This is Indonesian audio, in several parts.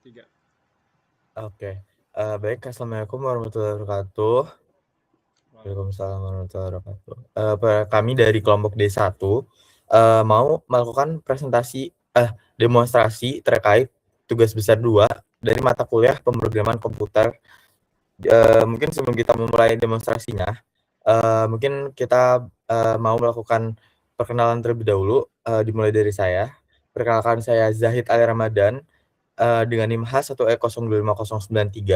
Tiga. Oke. Baik, Assalamualaikum warahmatullahi wabarakatuh. Waalaikumsalam warahmatullahi wabarakatuh. Kami dari kelompok D1 mau melakukan demonstrasi terkait tugas besar 2 dari mata kuliah pemrograman komputer. Mungkin sebelum kita memulai demonstrasinya, mungkin kita mau melakukan perkenalan terlebih dahulu, dimulai dari saya. Perkenalkan, saya Zahid Ali Ramadan, dengan NIM H1E025093.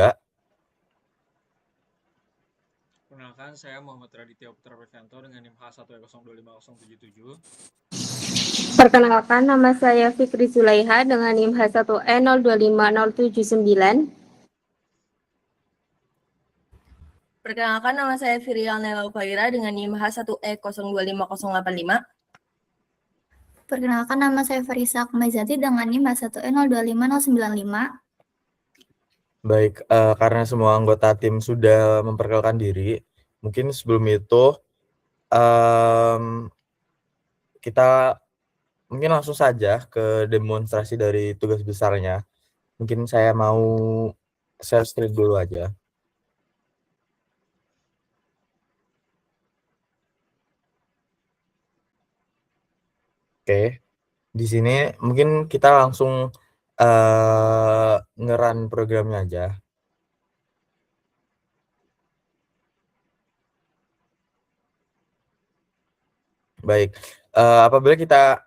Perkenalkan, saya Muhammad Raditya Putra Previanto dengan NIM H1E025077. Perkenalkan, nama saya Fikri Zulaiha dengan NIM H1E025079. Perkenalkan, nama saya Firial Nela Ufaira dengan NIM H1E025085. Perkenalkan, nama saya Farisa Akmazati dengan NIM H1E025095. Baik, karena semua anggota tim sudah memperkenalkan diri, mungkin sebelum itu kita mungkin langsung saja ke demonstrasi dari tugas besarnya. Mungkin saya mau share screen dulu aja. Oke, di sini mungkin kita langsung nge-run programnya aja. Baik, apabila kita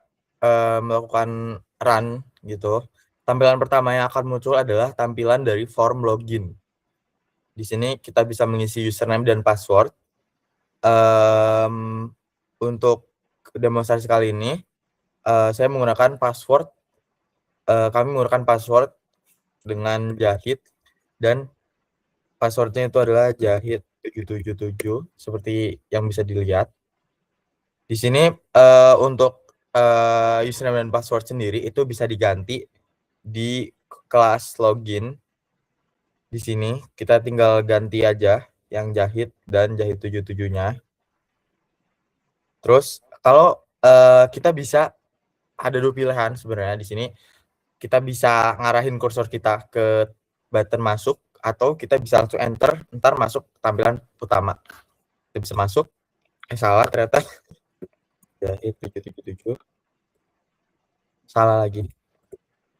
melakukan run gitu, tampilan pertama yang akan muncul adalah tampilan dari form login. Di sini kita bisa mengisi username dan password. Untuk demonstrasi kali ini, saya menggunakan password. Kami menggunakan password dengan Jahid, dan passwordnya itu adalah Jahid777 seperti yang bisa dilihat. Di sini untuk username dan password sendiri itu bisa diganti di kelas login. Di sini kita tinggal ganti aja yang Jahid dan Jahid77-nya. Terus kalau kita bisa ada 2 pilihan sebenarnya di sini. Kita bisa ngarahin kursor kita ke button masuk, atau kita bisa langsung enter, ntar masuk tampilan utama. Kita bisa masuk. Salah ternyata. Jahid777. Salah lagi.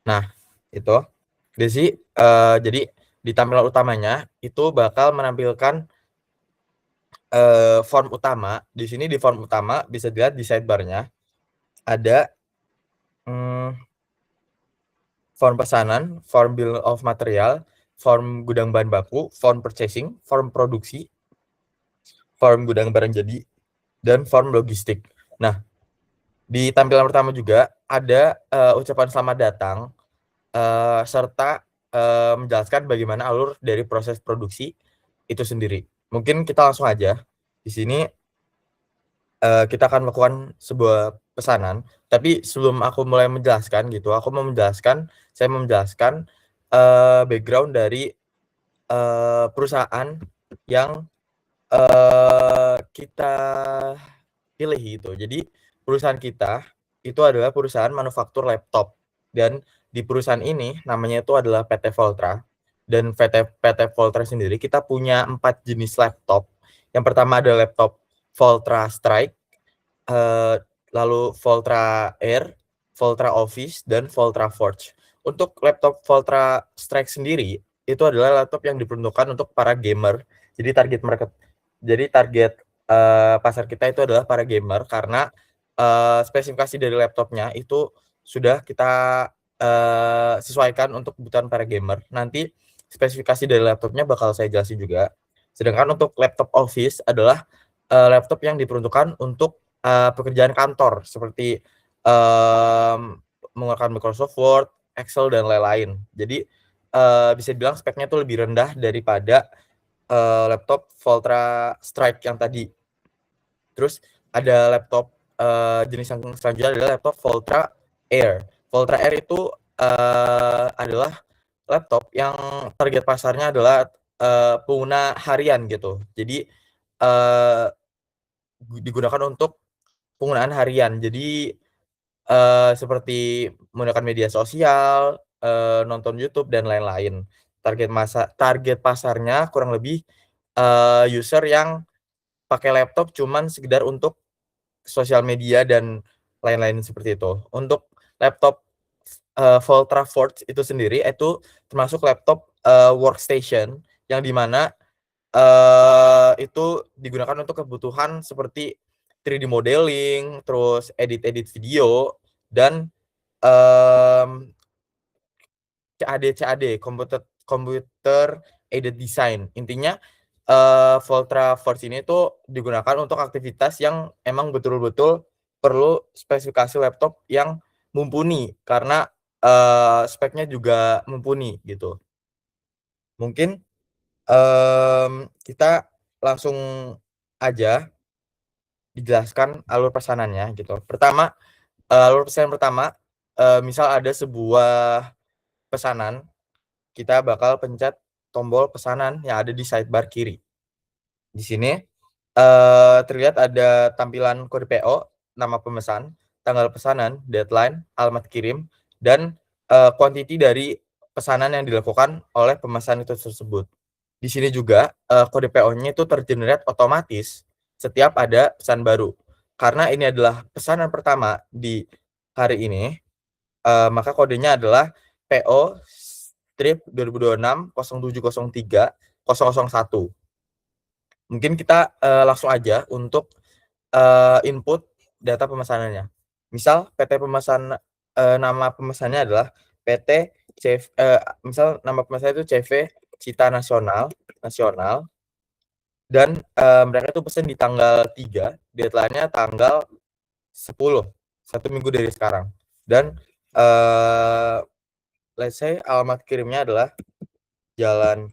Nah, itu. Jadi di tampilan utamanya itu bakal menampilkan form utama. Di sini di form utama bisa dilihat di sidebar-nya ada form pesanan, form bill of material, form gudang bahan baku, form purchasing, form produksi, form gudang barang jadi, dan form logistik. Nah, di tampilan pertama juga ada ucapan selamat datang serta menjelaskan bagaimana alur dari proses produksi itu sendiri. Mungkin kita langsung aja. Di sini kita akan melakukan sebuah pesanan, tapi sebelum aku mulai menjelaskan gitu, saya mau menjelaskan background dari perusahaan yang kita pilih gitu. Jadi perusahaan kita itu adalah perusahaan manufaktur laptop, dan di perusahaan ini namanya itu adalah PT Voltra. Dan PT Voltra sendiri kita punya 4 jenis laptop. Yang pertama ada laptop Voltra Strike, lalu Voltra Air, Voltra Office, dan Voltra Forge. Untuk laptop Voltra Strike sendiri itu adalah laptop yang diperuntukkan untuk para gamer. Jadi target pasar kita itu adalah para gamer, karena spesifikasi dari laptopnya itu sudah kita sesuaikan untuk kebutuhan para gamer. Nanti spesifikasi dari laptopnya bakal saya jelasin juga. Sedangkan untuk laptop Office adalah laptop yang diperuntukkan untuk pekerjaan kantor seperti menggunakan Microsoft Word, Excel, dan lain-lain. Jadi bisa dibilang speknya itu lebih rendah daripada laptop Voltra Strike yang tadi. Terus ada laptop jenis yang selanjutnya adalah laptop Voltra Air. Voltra Air itu adalah laptop yang target pasarnya adalah pengguna harian gitu. Jadi digunakan untuk penggunaan harian. Jadi seperti menggunakan media sosial, nonton YouTube dan lain-lain. Target pasarnya kurang lebih user yang pakai laptop cuman sekedar untuk sosial media dan lain-lain seperti itu. Untuk laptop Voltra Forge itu sendiri itu termasuk laptop workstation yang dimana itu digunakan untuk kebutuhan seperti 3D modeling, terus edit video, dan CAD, computer aided design. Intinya Voltra Forge ini tuh digunakan untuk aktivitas yang emang betul-betul perlu spesifikasi laptop yang mumpuni karena speknya juga mumpuni gitu. Mungkin kita langsung aja dijelaskan alur pesanannya gitu. Pertama, alur pesanan pertama, misal ada sebuah pesanan, kita bakal pencet tombol pesanan yang ada di sidebar kiri. Di sini terlihat ada tampilan kode PO, nama pemesan, tanggal pesanan, deadline, alamat kirim, dan quantity dari pesanan yang dilakukan oleh pemesan itu tersebut. Di sini juga kode PO-nya itu tergenerate otomatis setiap ada pesan baru. Karena ini adalah pesanan pertama di hari ini, maka kodenya adalah PO strip 2026 0703 001. Mungkin kita langsung aja untuk input data pemesanannya. Misal PT pemesan nama pemesannya adalah PT misal nama pemesan itu CV Cita Nasional dan mereka itu pesen di tanggal 3, deadline-nya tanggal 10, 1 minggu dari sekarang. Dan let's say alamat kirimnya adalah Jalan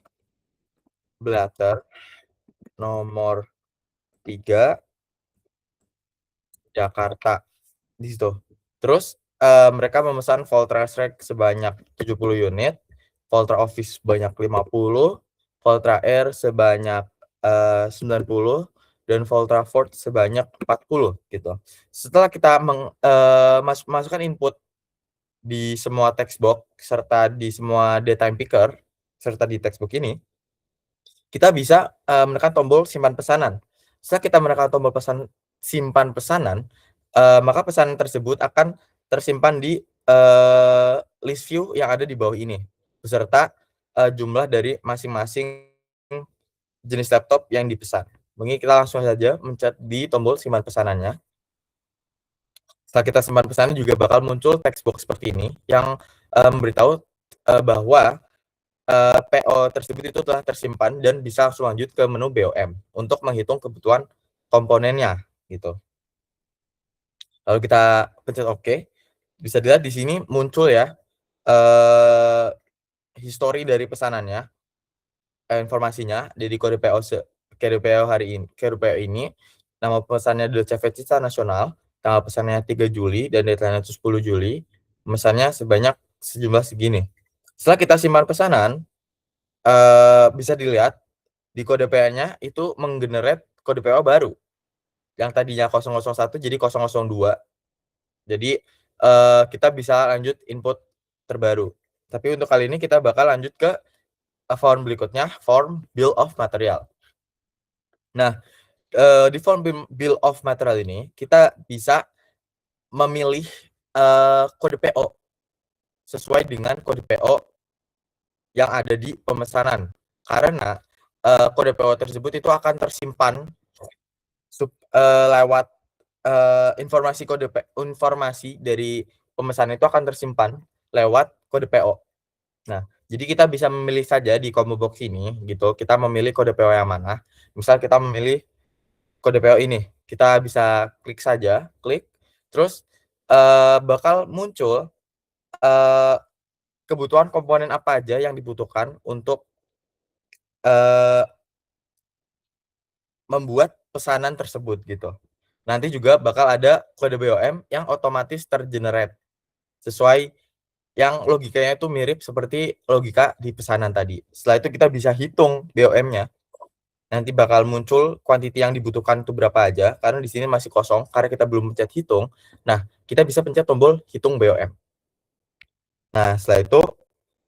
Blatter nomor 3 Jakarta di situ. Terus mereka memesan Voltra Strike sebanyak 70 unit, Voltra Office sebanyak 50, Voltra Air sebanyak 90, dan Voltra Forge sebanyak 40 gitu. Setelah kita masukkan input di semua textbox serta di semua daytime picker serta di textbook ini, kita bisa menekan tombol simpan pesanan. Setelah kita menekan tombol simpan pesanan, maka pesanan tersebut akan tersimpan di list view yang ada di bawah ini beserta jumlah dari masing-masing jenis laptop yang dipesan. Mungkin kita langsung saja mencet di tombol simpan pesanannya. Setelah kita simpan pesanan juga bakal muncul textbox seperti ini yang memberitahu bahwa PO tersebut itu telah tersimpan dan bisa langsung lanjut ke menu BOM untuk menghitung kebutuhan komponennya gitu. Lalu kita pencet OK. Bisa dilihat di sini muncul ya history dari pesanannya, informasinya dari kode PO hari ini, nama pesannya adalah CV Cita Nasional, tanggal pesannya 3 Juli dan deadline-nya 10 Juli, pesannya sebanyak sejumlah segini. Setelah kita simpan pesanan, bisa dilihat di kode PO-nya itu menggenerate kode PO baru. Yang tadinya 001 jadi 002. Jadi kita bisa lanjut input terbaru. Tapi untuk kali ini kita bakal lanjut ke form berikutnya, form bill of material. Nah, di form bill of material ini kita bisa memilih kode PO sesuai dengan kode PO yang ada di pemesanan. Karena kode PO tersebut itu akan tersimpan lewat informasi dari pemesan itu akan tersimpan lewat kode PO. Nah, jadi kita bisa memilih saja di combo box ini gitu. Kita memilih kode PO yang mana. Misal kita memilih kode PO ini. Kita bisa klik saja, terus bakal muncul kebutuhan komponen apa aja yang dibutuhkan untuk membuat pesanan tersebut gitu. Nanti juga bakal ada kode BOM yang otomatis tergenerate sesuai yang logikanya itu mirip seperti logika di pesanan tadi. Setelah itu kita bisa hitung BOM-nya. Nanti bakal muncul quantity yang dibutuhkan itu berapa aja, karena di sini masih kosong karena kita belum pencet hitung. Nah, kita bisa pencet tombol hitung BOM. Nah, setelah itu,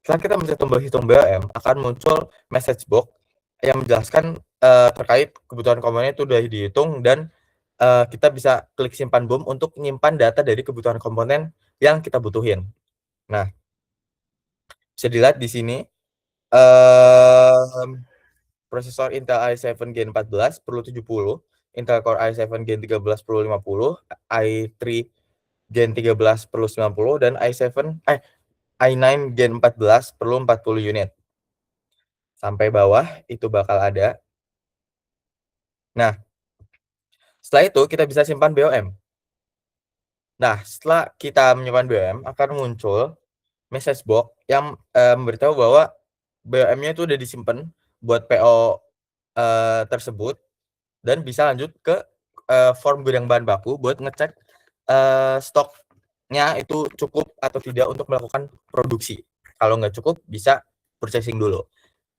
setelah kita mencet tombol hitung BOM, akan muncul message box yang menjelaskan terkait kebutuhan komponen itu sudah dihitung dan kita bisa klik simpan BOM untuk menyimpan data dari kebutuhan komponen yang kita butuhin. Nah, bisa dilihat di sini prosesor Intel i7 Gen 14 perlu 70, Intel Core i7 Gen 13 perlu 50, i3 Gen 13 perlu 90 dan i9 Gen 14 perlu 40 unit. Sampai bawah itu bakal ada. Nah, setelah itu kita bisa simpan BOM. Nah, setelah kita menyimpan BOM akan muncul message box yang memberitahu bahwa BOM-nya itu udah disimpan buat PO tersebut dan bisa lanjut ke form gudang bahan baku buat ngecek stoknya itu cukup atau tidak untuk melakukan produksi. Kalau nggak cukup bisa purchasing dulu.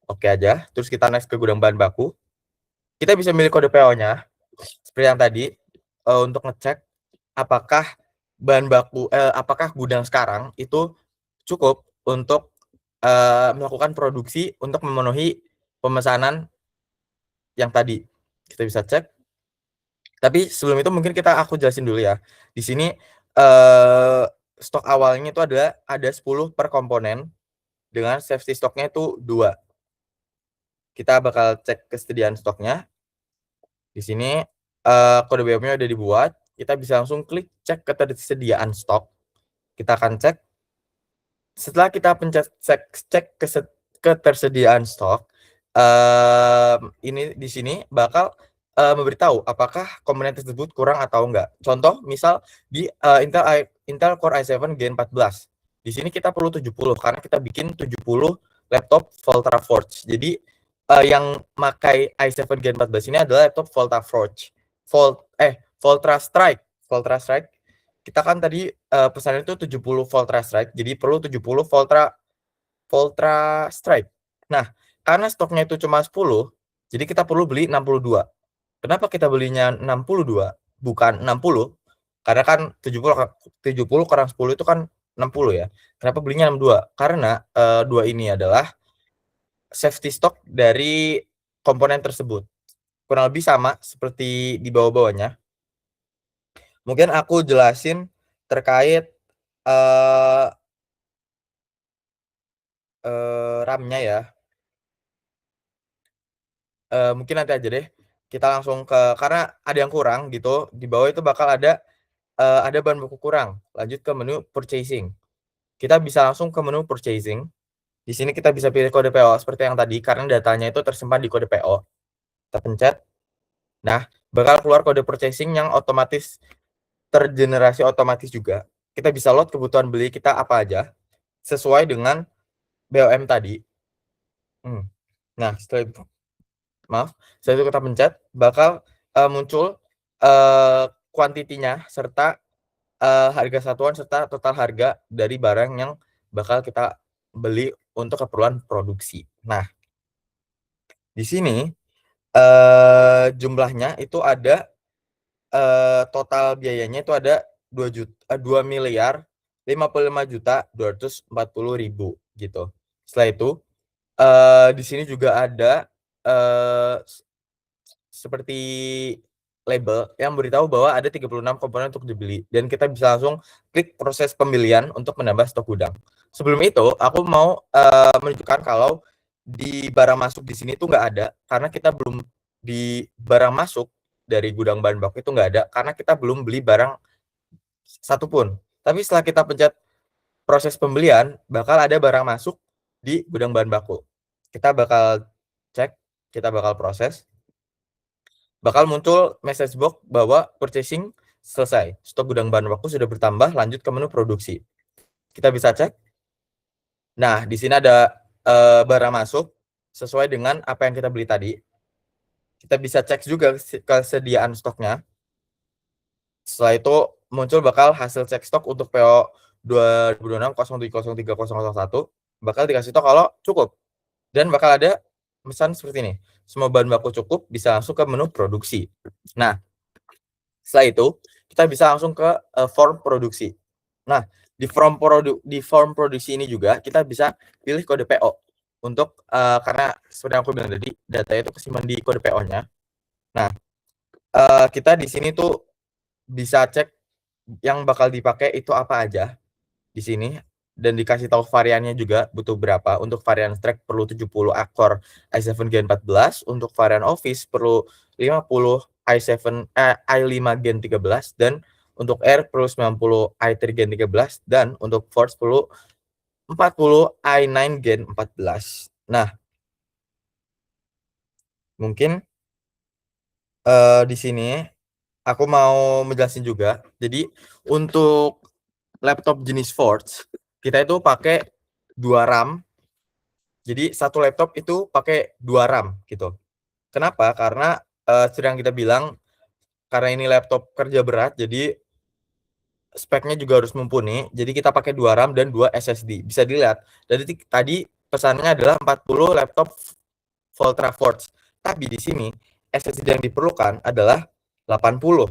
Oke aja. Terus kita next ke gudang bahan baku. Kita bisa milih kode PO-nya seperti yang tadi untuk ngecek apakah bahan baku apakah gudang sekarang itu cukup untuk melakukan produksi untuk memenuhi pemesanan yang tadi. Kita bisa cek. Tapi sebelum itu mungkin aku jelasin dulu ya. Di sini stok awalnya itu ada 10 per komponen dengan safety stoknya itu 2. Kita bakal cek kesediaan stoknya. Di sini kode BOM-nya udah dibuat. Kita bisa langsung klik cek ketersediaan stok. Kita akan cek. Setelah kita pencet cek ketersediaan stok, ini di sini bakal memberitahu apakah komponen tersebut kurang atau enggak. Contoh, misal di Intel Core i7 Gen 14. Di sini kita perlu 70 karena kita bikin 70 laptop Volta-Forge. Jadi yang pakai i7 Gen 14 ini adalah laptop Volta-Forge. Volta Strike. Volta Strike. Kita kan tadi pesanan itu 70 Volta Strike. Jadi perlu 70 Volta Strike. Nah, karena stoknya itu cuma 10, jadi kita perlu beli 62. Kenapa kita belinya 62 bukan 60? Karena kan 70 kurang 10 itu kan 60 ya. Kenapa belinya 62? Karena 2 ini adalah safety stock dari komponen tersebut. Kurang lebih sama seperti di bawah-bawahnya. Mungkin aku jelasin terkait RAM-nya ya. Mungkin nanti aja deh. Kita langsung karena ada yang kurang gitu. Di bawah itu bakal ada bahan baku kurang. Lanjut ke menu purchasing. Kita bisa langsung ke menu purchasing. Di sini kita bisa pilih kode PO seperti yang tadi karena datanya itu tersimpan di kode PO. Kita pencet. Nah, bakal keluar kode purchasing yang otomatis tergenerasi otomatis juga. Kita bisa load kebutuhan beli kita apa aja sesuai dengan BOM tadi. Nah, setelah itu kita pencet, bakal muncul kuantitinya serta harga satuan serta total harga dari barang yang bakal kita beli untuk keperluan produksi. Nah, di sini jumlahnya itu ada total biayanya itu ada 2.055.240.000 gitu. Setelah itu di sini juga ada seperti label yang beritahu bahwa ada 36 komponen untuk dibeli dan kita bisa langsung klik proses pembelian untuk menambah stok gudang. Sebelum itu, aku mau menunjukkan kalau di barang masuk di sini tuh nggak ada karena kita belum di barang masuk dari gudang bahan baku itu nggak ada karena kita belum beli barang satupun. Tapi setelah kita pencet proses pembelian, bakal ada barang masuk di gudang bahan baku. Kita bakal cek, kita bakal proses. Bakal muncul message box bahwa purchasing selesai. Stok gudang bahan baku sudah bertambah, lanjut ke menu produksi. Kita bisa cek. Nah, di sini ada barang masuk sesuai dengan apa yang kita beli tadi. Kita bisa cek juga kesediaan stoknya. Setelah itu muncul bakal hasil cek stok untuk PO 2026-03-01 bakal dikasih tahu kalau cukup. Dan bakal ada pesan seperti ini. Semua bahan baku cukup, bisa langsung ke menu produksi. Nah, setelah itu kita bisa langsung ke form produksi. Nah, di form produksi ini juga kita bisa pilih kode PO untuk karena seperti yang aku bilang tadi data itu kesimpan di kode PO-nya. Nah, kita di sini tuh bisa cek yang bakal dipakai itu apa aja di sini dan dikasih tahu variannya juga butuh berapa. Untuk varian track perlu 70 aktor i7 Gen 14, untuk varian Office perlu 50 i5 Gen 13 dan untuk Air perlu 90 i3 Gen 13 dan untuk Force perlu 40 i9 Gen 14. Nah, mungkin di sini aku mau menjelasin juga. Jadi untuk laptop jenis Forge kita itu pakai 2 RAM. Jadi satu laptop itu pakai 2 RAM gitu. Kenapa? Karena sedang kita bilang karena ini laptop kerja berat jadi speknya juga harus mumpuni. Jadi kita pakai 2 RAM dan 2 SSD. Bisa dilihat. Jadi tadi pesannya adalah 40 laptop Voltra Forge. Tapi di sini SSD yang diperlukan adalah 80.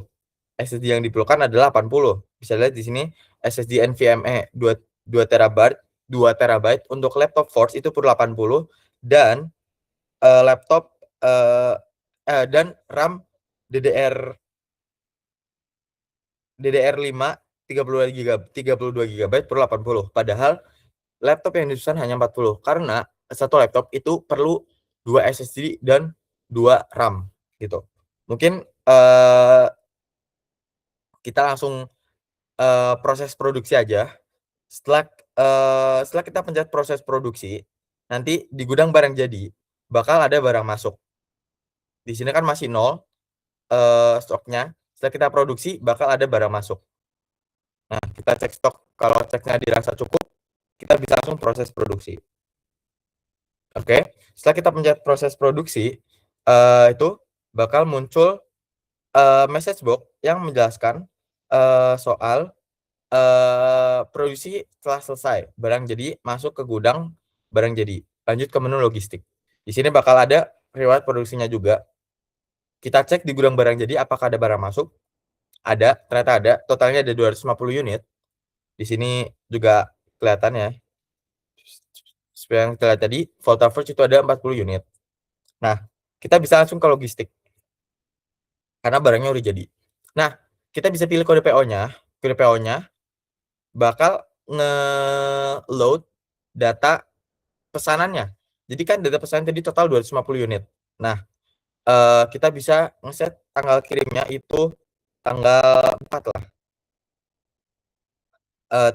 SSD yang diperlukan adalah 80. Bisa lihat di sini SSD NVMe 2 TB untuk laptop Forge itu perlu 80 dan laptop dan RAM DDR5 32 GB perlu 80. Padahal laptop yang disusun hanya 40 karena satu laptop itu perlu 2 SSD dan 2 RAM gitu. Mungkin kita langsung proses produksi aja. Setelah kita pencet proses produksi, nanti di gudang barang jadi bakal ada barang masuk. Di sini kan masih 0 stoknya. Setelah kita produksi bakal ada barang masuk. Nah, kita cek stok. Kalau ceknya dirasa cukup, kita bisa langsung proses produksi. Oke, setelah kita pencet proses produksi, itu bakal muncul message box yang menjelaskan soal produksi telah selesai, barang jadi masuk ke gudang barang jadi, lanjut ke menu logistik. Di sini bakal ada riwayat produksinya juga. Kita cek di gudang barang jadi apakah ada barang masuk. Ada, ternyata ada, totalnya ada 250 unit. Di sini juga kelihatan ya. Seperti yang kita lihat tadi, Volta Forge itu ada 40 unit. Nah, kita bisa langsung ke logistik. Karena barangnya udah jadi. Nah, kita bisa pilih kode PO-nya. Kode PO-nya bakal nge-load data pesanannya. Jadi kan data pesanan tadi total 250 unit. Nah, kita bisa ngeset tanggal kirimnya itu tanggal 4 lah.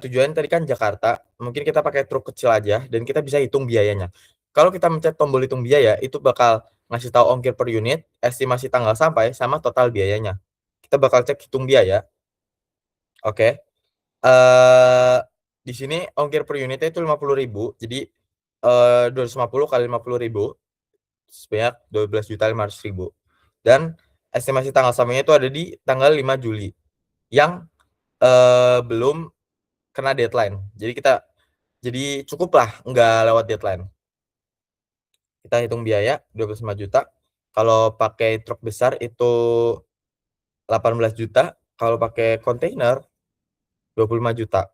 Tujuan tadi kan Jakarta, mungkin kita pakai truk kecil aja dan kita bisa hitung biayanya. Kalau kita mencet tombol hitung biaya, itu bakal ngasih tahu ongkir per unit, estimasi tanggal sampai, sama total biayanya. Kita bakal cek hitung biaya. Oke. Di sini ongkir per unitnya itu 50.000, jadi 250 kali 50.000 sebanyak 12.500.000. Dan estimasi tanggal sampainya itu ada di tanggal 5 Juli yang belum kena deadline. Jadi cukup lah nggak lewat deadline. Kita hitung biaya 25 juta. Kalau pakai truk besar itu 18 juta. Kalau pakai kontainer 25 juta.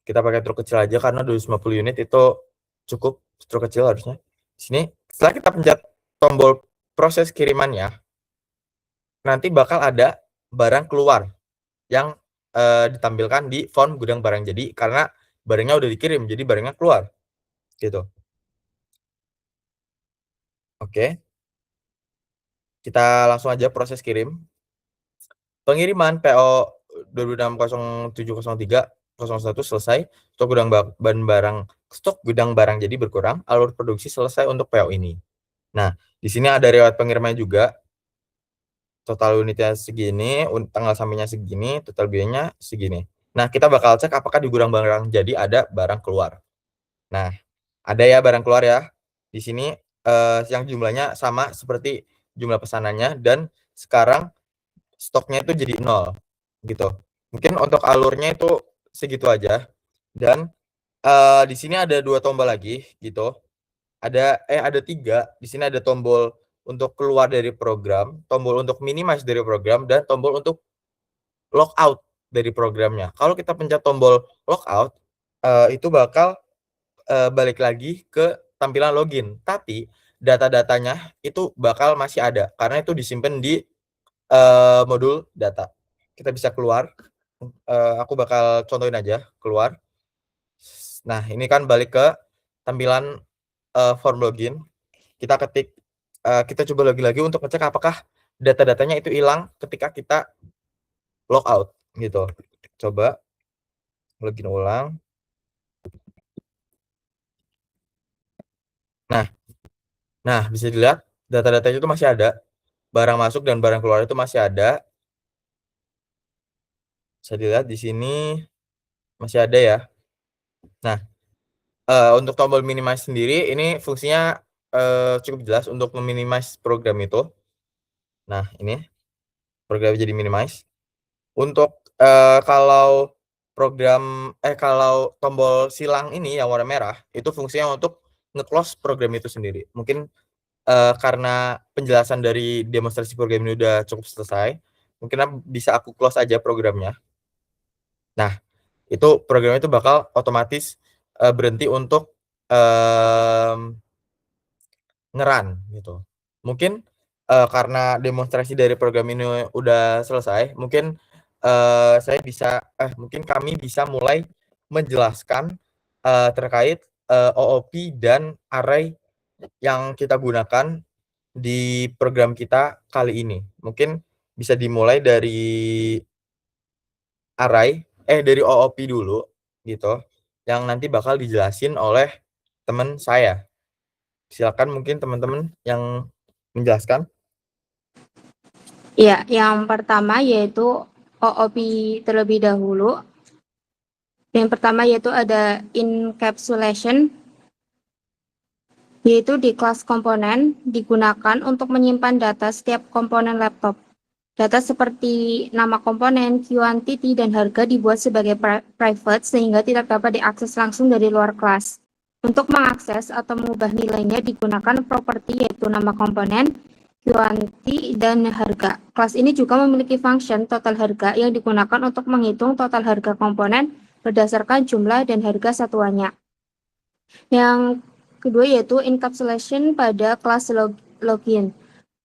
Kita pakai truk kecil aja karena 250 unit itu cukup, truk kecil harusnya. Di sini setelah kita pencet tombol proses kirimannya, nanti bakal ada barang keluar yang ditampilkan di form gudang barang jadi karena barangnya udah dikirim, jadi barangnya keluar gitu. Oke, kita langsung aja proses kirim. Pengiriman PO 26070301 selesai. Stok gudang barang jadi berkurang. Alur produksi selesai untuk PO ini. Nah, di sini ada riwayat pengirimannya juga. Total unitnya segini, tanggal sampainya segini, total biayanya segini. Nah, kita bakal cek apakah di gudang barang jadi ada barang keluar. Nah, ada ya barang keluar ya. Di sini yang jumlahnya sama seperti jumlah pesanannya dan sekarang stoknya itu jadi 0 gitu. Mungkin untuk alurnya itu segitu aja. Dan di sini ada 2 tombol lagi gitu. Ada 3. Di sini ada tombol untuk keluar dari program, tombol untuk minimize dari program, dan tombol untuk logout. dari programnya. Kalau kita pencet tombol logout, itu bakal balik lagi ke tampilan login, tapi data-datanya itu bakal masih ada karena itu disimpan di modul data. Kita bisa keluar, aku bakal contohin aja keluar. Nah, ini kan balik ke tampilan form login. Kita ketik, kita coba lagi untuk ngecek apakah data-datanya itu hilang ketika kita logout gitu. Coba login ulang. Nah, bisa dilihat data-datanya itu masih ada. Barang masuk dan barang keluar itu masih ada. Bisa dilihat di sini masih ada ya. Nah, untuk tombol minimize sendiri ini fungsinya cukup jelas untuk meminimize program itu. Nah, ini program jadi minimize. Untuk kalau tombol silang ini yang warna merah itu fungsinya untuk nge-close program itu sendiri. Mungkin karena penjelasan dari demonstrasi program ini udah cukup selesai, mungkin bisa aku close aja programnya. Nah, itu programnya itu bakal otomatis berhenti untuk nge-run gitu. Mungkin karena demonstrasi dari program ini udah selesai, mungkin mungkin kami bisa mulai menjelaskan terkait OOP dan array yang kita gunakan di program kita kali ini. Mungkin bisa dimulai dari dari OOP dulu gitu, yang nanti bakal dijelasin oleh teman saya. Silakan mungkin teman-teman yang menjelaskan. Ya, yang pertama yaitu OOP terlebih dahulu. Yang pertama yaitu ada encapsulation, yaitu di kelas komponen digunakan untuk menyimpan data setiap komponen laptop. Data seperti nama komponen, quantity, dan harga dibuat sebagai private sehingga tidak dapat diakses langsung dari luar kelas. Untuk mengakses atau mengubah nilainya digunakan properti yaitu nama komponen, quantity, dan harga. Kelas ini juga memiliki function total harga yang digunakan untuk menghitung total harga komponen berdasarkan jumlah dan harga satuannya. Yang kedua yaitu encapsulation pada kelas login.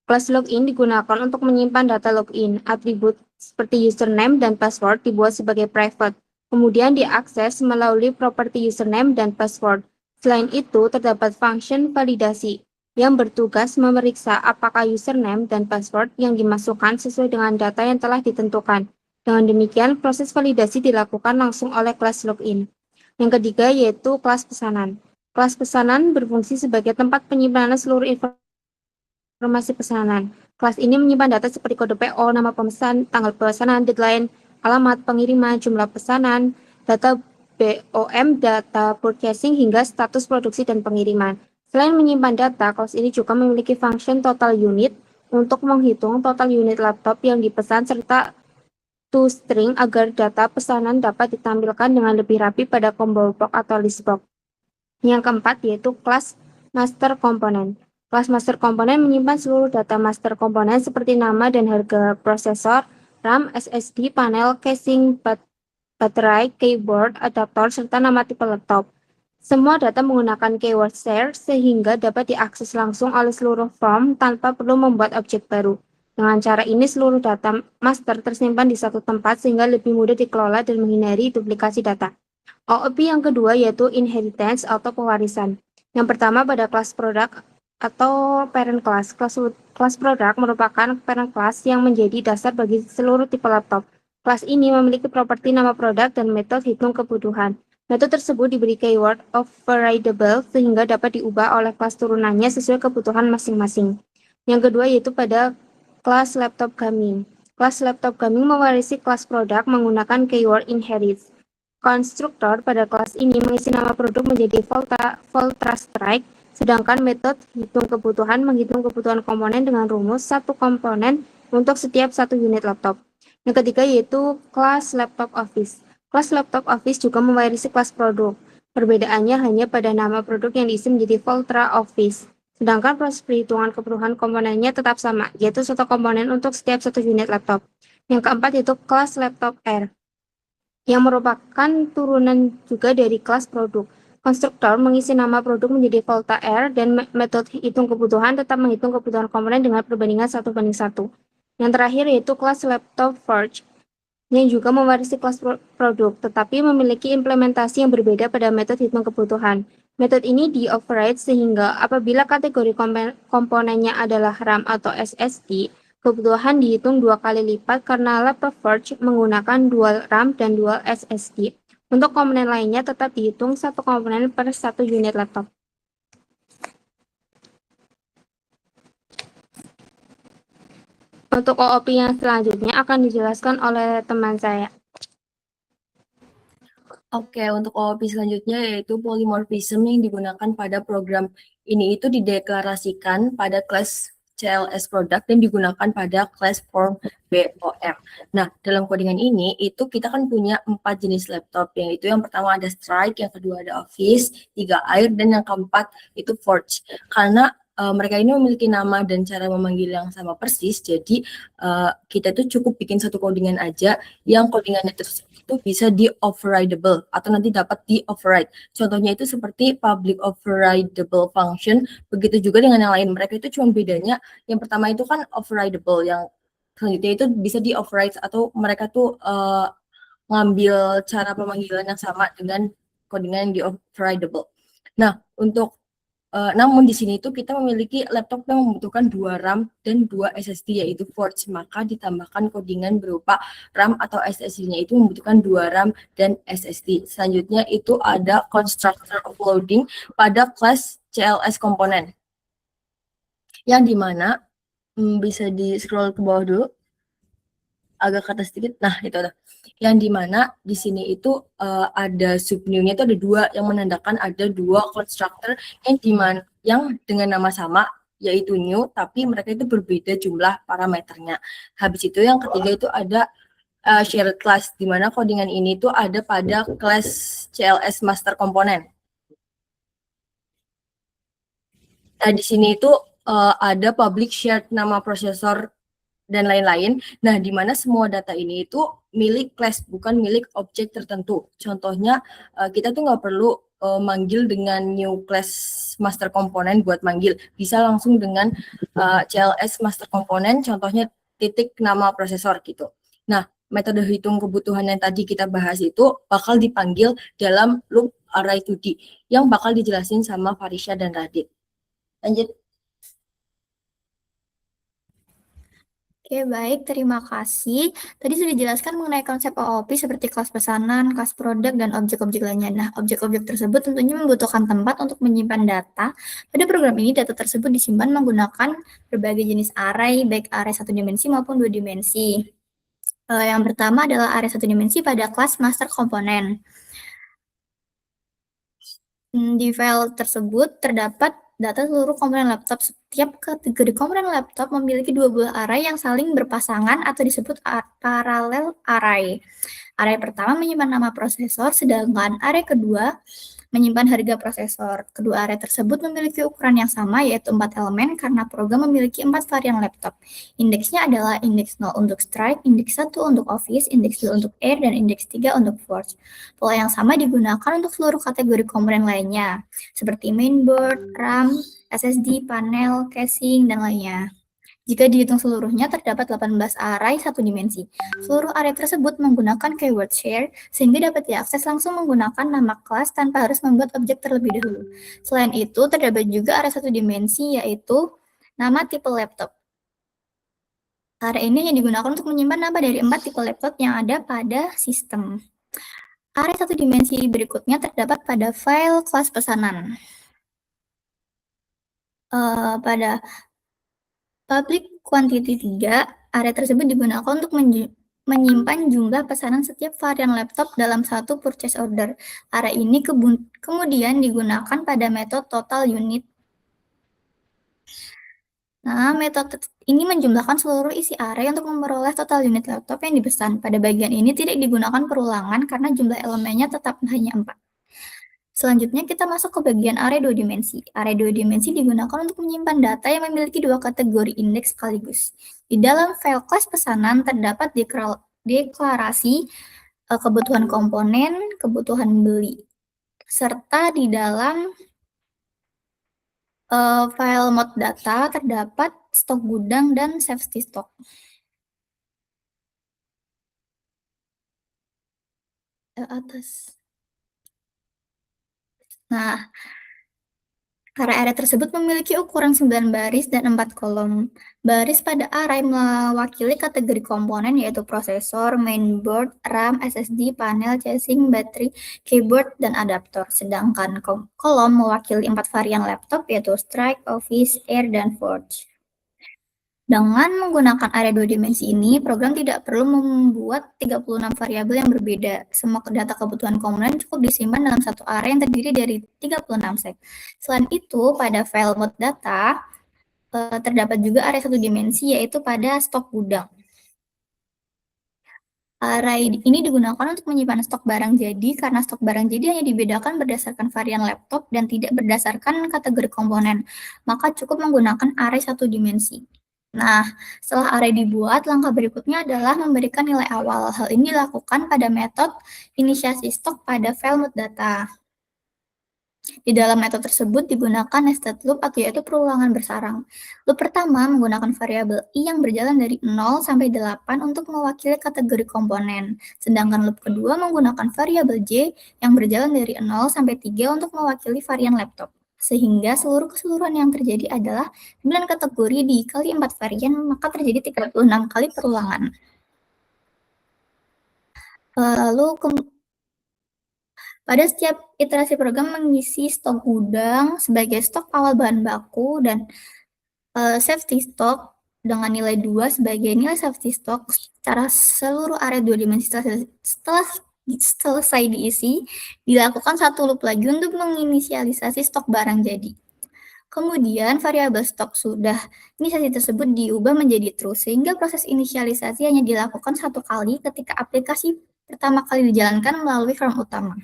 Kelas login digunakan untuk menyimpan data login. Atribut seperti username dan password dibuat sebagai private, kemudian diakses melalui properti username dan password. Selain itu, terdapat function validasi yang bertugas memeriksa apakah username dan password yang dimasukkan sesuai dengan data yang telah ditentukan. Dengan demikian, proses validasi dilakukan langsung oleh kelas login. Yang ketiga yaitu kelas pesanan. Kelas pesanan berfungsi sebagai tempat penyimpanan seluruh informasi pesanan. Kelas ini menyimpan data seperti kode PO, nama pemesan, tanggal pesanan, deadline, alamat pengiriman, jumlah pesanan, data BOM, data purchasing, hingga status produksi dan pengiriman. Selain menyimpan data, kelas ini juga memiliki function total unit untuk menghitung total unit laptop yang dipesan serta toString agar data pesanan dapat ditampilkan dengan lebih rapi pada combo box atau list box. Yang keempat yaitu kelas master komponen. Kelas master komponen menyimpan seluruh data master komponen seperti nama dan harga prosesor, RAM, SSD, panel, casing, baterai, keyboard, adaptor, serta nama tipe laptop. Semua data menggunakan keyword share sehingga dapat diakses langsung oleh seluruh firm tanpa perlu membuat objek baru. Dengan cara ini seluruh data master tersimpan di satu tempat sehingga lebih mudah dikelola dan menghindari duplikasi data. OOP yang kedua yaitu inheritance atau pewarisan. Yang pertama pada kelas produk atau parent class. Kelas produk merupakan parent class yang menjadi dasar bagi seluruh tipe laptop. Kelas ini memiliki properti nama produk dan metode hitung kebutuhan. Metode tersebut diberi keyword overridable sehingga dapat diubah oleh kelas turunannya sesuai kebutuhan masing-masing. Yang kedua yaitu pada kelas laptop gaming. Kelas laptop gaming mewarisi kelas produk menggunakan keyword inherits. Konstruktor pada kelas ini mengisi nama produk menjadi Volta Strike, sedangkan metode hitung kebutuhan menghitung kebutuhan komponen dengan rumus satu komponen untuk setiap satu unit laptop. Yang ketiga yaitu kelas laptop office. Kelas laptop office juga mewarisi kelas produk. Perbedaannya hanya pada nama produk yang diisi menjadi Volta Office. Sedangkan proses perhitungan kebutuhan komponennya tetap sama, yaitu satu komponen untuk setiap satu unit laptop. Yang keempat yaitu kelas laptop Air. yang merupakan turunan juga dari kelas produk. Konstruktor mengisi nama produk menjadi Volta R dan metode hitung kebutuhan tetap menghitung kebutuhan komponen dengan perbandingan 1:1. Yang terakhir yaitu kelas Laptop Forge yang juga mewarisi kelas produk, tetapi memiliki implementasi yang berbeda pada metode hitung kebutuhan. Metode ini di-override sehingga apabila kategori komponennya adalah RAM atau SSD, kebutuhan dihitung 2 kali lipat karena Laptop Forge menggunakan dual RAM dan dual SSD. Untuk komponen lainnya tetap dihitung 1 komponen per 1 unit laptop. Untuk OOP yang selanjutnya akan dijelaskan oleh teman saya. Oke, untuk OOP selanjutnya yaitu polymorphism yang digunakan pada program ini itu dideklarasikan pada kelas CLS product dan digunakan pada kelas form BOR. Nah, dalam codingan ini itu kita kan punya 4 jenis laptop, yaitu yang pertama ada Strike, yang kedua ada Office, 3 Air, dan yang keempat itu Forge. Karena mereka ini memiliki nama dan cara memanggil yang sama persis, jadi kita tuh cukup bikin satu codingan aja yang codingannya itu bisa di-overridable atau nanti dapat di-override. Contohnya itu seperti public overridable function, begitu juga dengan yang lain. Mereka itu cuma bedanya, yang pertama itu kan overridable, yang selanjutnya itu bisa di-override atau mereka tuh ngambil cara pemanggilan yang sama dengan codingan yang di-overridable. Nah, untuk namun di sini itu kita memiliki laptop yang membutuhkan 2 RAM dan 2 SSD yaitu Forge, maka ditambahkan codingan berupa RAM atau SSD-nya itu membutuhkan 2 RAM dan SSD. Selanjutnya itu ada constructor offloading pada kelas CLS komponen. Yang dimana bisa di scroll ke bawah dulu agak ke atas sedikit. Nah, itu ada. Yang dimana di sini itu ada subnew-nya itu ada 2 yang menandakan ada 2 constructor yang dengan nama sama yaitu new, tapi mereka itu berbeda jumlah parameternya. Habis itu yang ketiga itu ada shared class, di mana codingan ini tuh ada pada kelas CLS master component. Nah, di sini itu ada public shared nama prosesor dan lain-lain. Nah, di mana semua data ini itu milik class, bukan milik objek tertentu. Contohnya, kita tuh nggak perlu manggil dengan new class master component buat manggil. Bisa langsung dengan CLS master component, contohnya titik nama prosesor gitu. Nah, metode hitung kebutuhan yang tadi kita bahas itu bakal dipanggil dalam loop array2D yang bakal dijelasin sama Farisha dan Radit. Lanjut. Oke, baik. Terima kasih. Tadi sudah dijelaskan mengenai konsep OOP seperti kelas pesanan, kelas produk, dan objek-objek lainnya. Nah, objek-objek tersebut tentunya membutuhkan tempat untuk menyimpan data. Pada program ini, data tersebut disimpan menggunakan berbagai jenis array, baik array 1 dimensi maupun 2 dimensi. Yang pertama adalah array 1 dimensi pada kelas master component. Di file tersebut terdapat data seluruh komponen laptop. Setiap kategori komponen laptop memiliki 2 buah array yang saling berpasangan atau disebut parallel array. Array pertama menyimpan nama prosesor, sedangkan array kedua menyimpan harga prosesor. Kedua array tersebut memiliki ukuran yang sama, yaitu 4 elemen, karena program memiliki 4 varian laptop. Indeksnya adalah indeks 0 untuk Strike, indeks 1 untuk Office, indeks 2 untuk Air, dan indeks 3 untuk Forge. Pola yang sama digunakan untuk seluruh kategori komponen lainnya, seperti mainboard, RAM, SSD, panel, casing, dan lainnya. Jika dihitung seluruhnya, terdapat 18 array 1 dimensi. Seluruh array tersebut menggunakan keyword share, sehingga dapat diakses langsung menggunakan nama kelas tanpa harus membuat objek terlebih dahulu. Selain itu, terdapat juga array 1 dimensi, yaitu nama tipe laptop. Array ini yang digunakan untuk menyimpan nama dari 4 tipe laptop yang ada pada sistem. Array 1 dimensi berikutnya terdapat pada file kelas pesanan. Pada public quantity 3, array tersebut digunakan untuk menyimpan jumlah pesanan setiap varian laptop dalam satu purchase order. Array ini kemudian digunakan pada metode total unit. Nah, metode ini menjumlahkan seluruh isi array untuk memperoleh total unit laptop yang dipesan. Pada bagian ini tidak digunakan perulangan karena jumlah elemennya tetap hanya 4. Selanjutnya kita masuk ke bagian array 2 dimensi. Array 2 dimensi digunakan untuk menyimpan data yang memiliki 2 kategori indeks sekaligus. Di dalam file kelas pesanan terdapat deklarasi kebutuhan komponen, kebutuhan beli, serta di dalam file mode data terdapat stok gudang dan safety stock. Atas. Nah, array tersebut memiliki ukuran 9 baris dan 4 kolom. Baris pada array mewakili kategori komponen yaitu prosesor, mainboard, RAM, SSD, panel, casing, baterai, keyboard, dan adaptor. Sedangkan kolom mewakili 4 varian laptop yaitu Strike, Office, Air, dan Forge. Dengan menggunakan array 2 dimensi ini, program tidak perlu membuat 36 variabel yang berbeda. Semua data kebutuhan komponen cukup disimpan dalam satu array yang terdiri dari 36 set. Selain itu, pada file mode data, terdapat juga array 1 dimensi, yaitu pada stok gudang. Array ini digunakan untuk menyimpan stok barang jadi, karena stok barang jadi hanya dibedakan berdasarkan varian laptop dan tidak berdasarkan kategori komponen. Maka cukup menggunakan array 1 dimensi. Nah, setelah array dibuat, langkah berikutnya adalah memberikan nilai awal. Hal ini dilakukan pada metode inisiasi stok pada file mode data. Di dalam metode tersebut digunakan nested loop atau yaitu perulangan bersarang. Loop pertama menggunakan variabel i yang berjalan dari 0 sampai 8 untuk mewakili kategori komponen. Sedangkan loop kedua menggunakan variabel j yang berjalan dari 0 sampai 3 untuk mewakili varian laptop. Sehingga seluruh keseluruhan yang terjadi adalah 9 kategori dikali 4 varian, maka terjadi 36 kali perulangan. Lalu pada setiap iterasi program mengisi stok gudang sebagai stok awal bahan baku dan safety stock dengan nilai 2 sebagai nilai safety stock secara seluruh area 2 dimensi. Setelah selesai diisi, dilakukan satu loop lagi untuk menginisialisasi stok barang jadi. Kemudian variabel stok sudah inisialisasi tersebut diubah menjadi true, sehingga proses inisialisasi hanya dilakukan satu kali ketika aplikasi pertama kali dijalankan melalui form utama.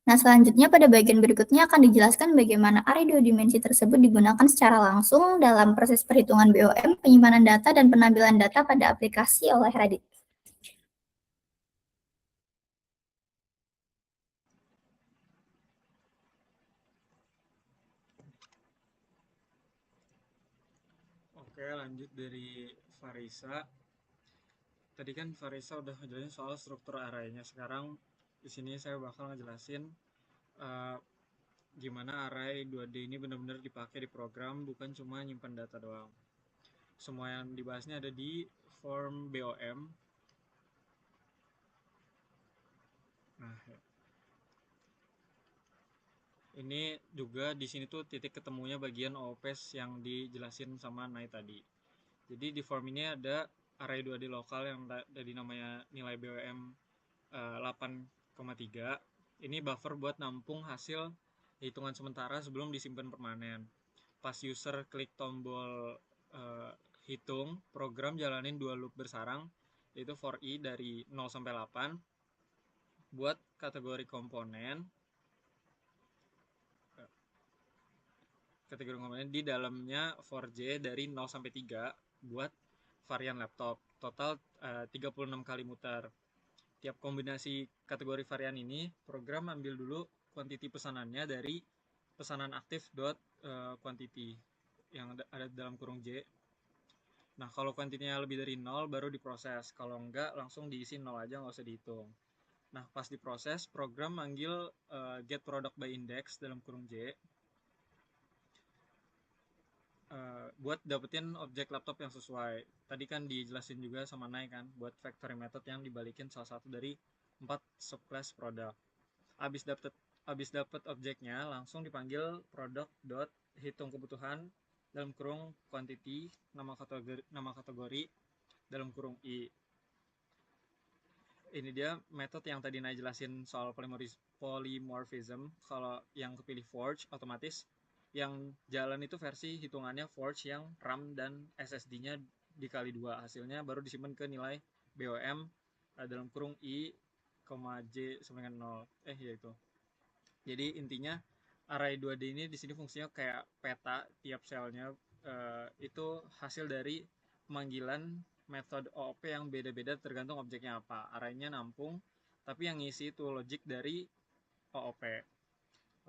Nah, selanjutnya pada bagian berikutnya akan dijelaskan bagaimana array 2 dimensi tersebut digunakan secara langsung dalam proses perhitungan BOM, penyimpanan data, dan penampilan data pada aplikasi oleh Radit. Oke, lanjut dari Farisa. Tadi kan Farisa udah ngejelasin soal struktur arraynya. Sekarang di sini saya bakal ngejelasin gimana array 2D ini benar-benar dipakai di program, bukan cuma nyimpan data doang. Semua yang dibahasnya ada di form BOM. Nah, ini juga di sini tuh titik ketemunya bagian OOPS yang dijelasin sama Nai tadi. Jadi di form ini ada array 2D lokal yang tadi namanya nilai BOM 8,3. Ini buffer buat nampung hasil hitungan sementara sebelum disimpan permanen. Pas user klik tombol hitung, program jalanin 2 loop bersarang, yaitu for i dari 0 sampai 8 buat kategori komponen. Di dalamnya for j dari 0 sampai 3 buat varian laptop. Total 36 kali muter. Tiap kombinasi kategori varian ini, program ambil dulu quantity pesanannya dari pesanan aktif.quantity yang ada dalam kurung j. Nah, kalau quantity-nya lebih dari 0 baru diproses. Kalau enggak, langsung diisi 0 aja, nggak usah dihitung. Nah, pas diproses, program manggil get product by index dalam kurung j buat dapetin objek laptop yang sesuai. Tadi kan dijelasin juga sama Nai kan, buat factory method yang dibalikin salah satu dari 4 subclass product. Abis dapet objeknya, langsung dipanggil product.hitung kebutuhan dalam kurung quantity, nama kategori dalam kurung i. Ini dia metode yang tadi Nai jelasin soal polymorphism. Kalau yang kepilih Forge, otomatis yang jalan itu versi hitungannya Forge yang RAM dan SSD-nya dikali 2. Hasilnya baru disimpan ke nilai BOM dalam kurung i, j sama dengan 0. Yaitu. Jadi intinya array 2D ini di sini fungsinya kayak peta, tiap selnya itu hasil dari pemanggilan metode OOP yang beda-beda tergantung objeknya apa. Arraynya nampung tapi yang ngisi itu logic dari OOP.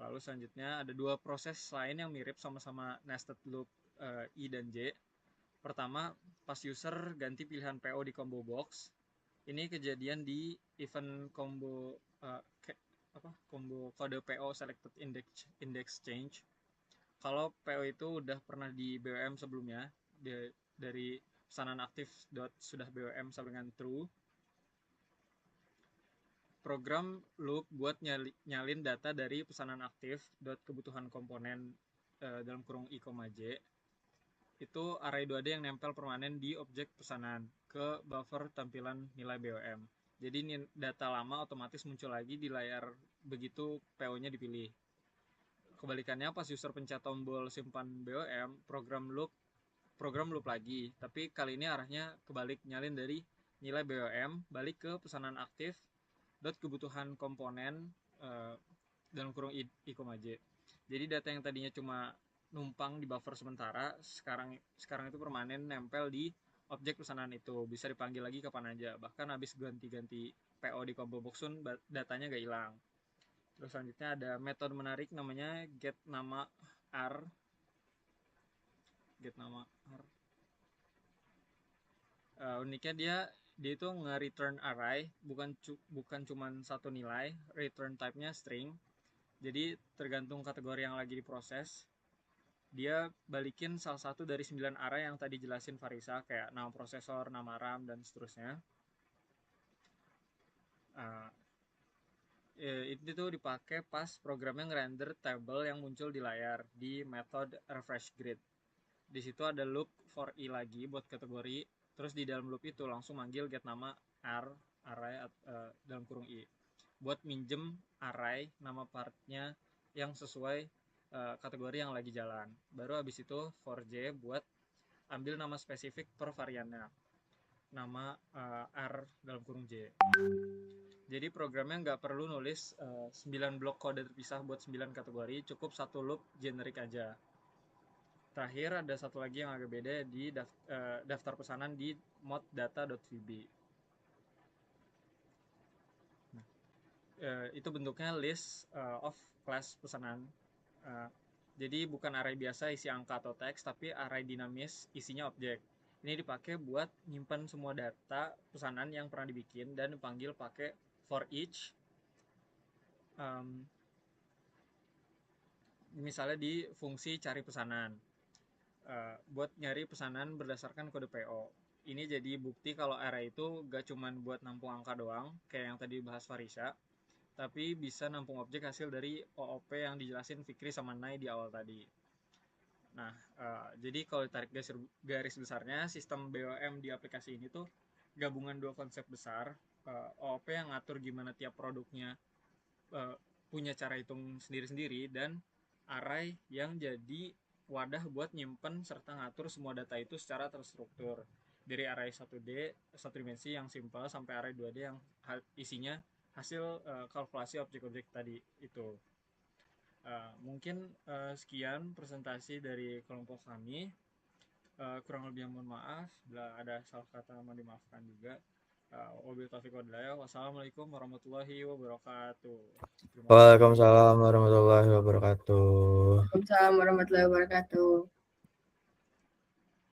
Lalu selanjutnya ada dua proses lain yang mirip sama-sama nested loop I dan J. Pertama, pas user ganti pilihan PO di combo box. Ini kejadian di event combo combo kode PO selected index change. Kalau PO itu udah pernah di BOM sebelumnya, dari pesanan aktif sudah BOM sampai dengan true, program loop buat nyalin data dari pesanan aktif kebutuhan komponen dalam kurung I, J itu array 2D yang nempel permanen di objek pesanan ke buffer tampilan nilai BOM. Jadi data lama otomatis muncul lagi di layar begitu PO-nya dipilih. Kebalikannya pas user pencet tombol simpan BOM, program loop lagi, tapi kali ini arahnya kebalik, nyalin dari nilai BOM balik ke pesanan aktif kebutuhan komponen dalam kurung I, J. Jadi data yang tadinya cuma numpang di buffer sementara, sekarang itu permanen nempel di objek pesanan itu, bisa dipanggil lagi kapan aja, bahkan habis ganti-ganti PO di combo box pun datanya gak hilang. Terus selanjutnya ada metode menarik namanya get nama R. Uniknya dia itu nge-return array, bukan cuman satu nilai, return type-nya string. Jadi tergantung kategori yang lagi diproses, dia balikin salah satu dari 9 array yang tadi jelasin Farisa, kayak nama prosesor, nama RAM, dan seterusnya. Itu tuh dipakai pas programnya ngerender table yang muncul di layar di method refresh grid. Di situ ada loop for I lagi buat kategori, terus di dalam loop itu langsung manggil get nama R array dalam kurung I buat minjem array nama partnya yang sesuai kategori yang lagi jalan. Baru habis itu for J buat ambil nama spesifik per variannya, nama R dalam kurung J. Jadi programnya nggak perlu nulis 9 blok kode terpisah buat 9 kategori, cukup satu loop generik aja. Terakhir ada satu lagi yang agak beda di daftar pesanan di mod data.vb. Itu bentuknya list of class pesanan. Jadi bukan array biasa isi angka atau teks, tapi array dinamis isinya objek. Ini dipakai buat nyimpan semua data pesanan yang pernah dibikin dan dipanggil pakai for each. Misalnya di fungsi cari pesanan. Buat nyari pesanan berdasarkan kode PO. Ini jadi bukti kalau array itu gak cuman buat nampung angka doang, kayak yang tadi bahas Farisa, tapi bisa nampung objek hasil dari OOP yang dijelasin Fikri sama Nay di awal tadi. Nah, jadi kalau ditarik garis besarnya, sistem BOM di aplikasi ini tuh gabungan dua konsep besar, OOP yang ngatur gimana tiap produknya punya cara hitung sendiri-sendiri, dan array yang jadi wadah buat nyimpen serta ngatur semua data itu secara terstruktur. Dari array 1D, satu dimensi yang simple, sampai array 2D yang isinya hasil kalkulasi objek-objek tadi itu. Mungkin sekian presentasi dari kelompok kami. Kurang lebih mohon maaf, bila ada salah kata mohon dimaafkan juga. Wabillahi taufiq wal hidayah. Wassalamualaikum warahmatullahi wabarakatuh. Waalaikumsalam warahmatullahi wabarakatuh. Waalaikumsalam warahmatullahi wabarakatuh.